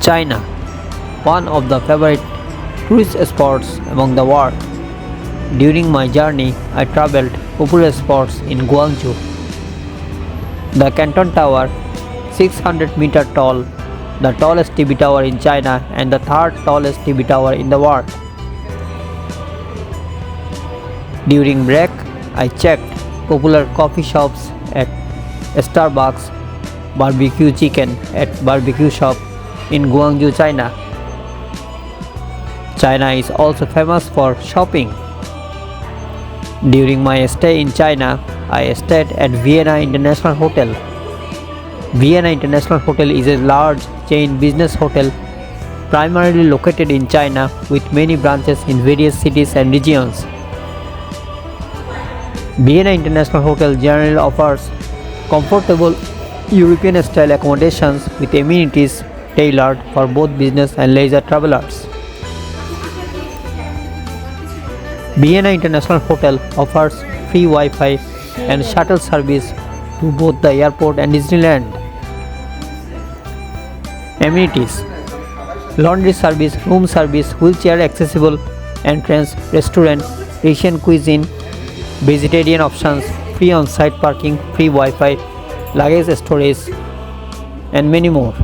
China, one of the favorite tourist spots among the world. During my journey, I traveled popular spots in Guangzhou. The Canton Tower, 600 meter tall, the tallest TV tower in China and the third tallest TV tower in the world. During break, I checked popular coffee shops at Starbucks, barbecue chicken at barbecue shop in Guangzhou, China. China is also famous for shopping. During my stay in China, I stayed at Vienna International Hotel. Vienna International Hotel is a large chain business hotel primarily located in China with many branches in various cities and regions. Vienna International Hotel generally offers comfortable European style accommodations with amenities tailored for both business and leisure travelers. Vienna International Hotel offers free Wi-Fi and shuttle service to both the airport and Disneyland. Amenities: laundry service, room service, wheelchair accessible entrance, restaurant, Asian cuisine, vegetarian options, free on-site parking, free Wi-Fi, luggage storage, and many more.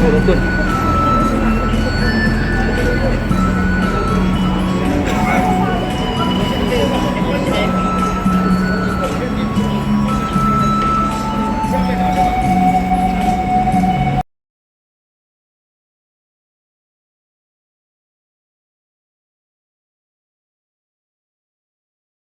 Betul.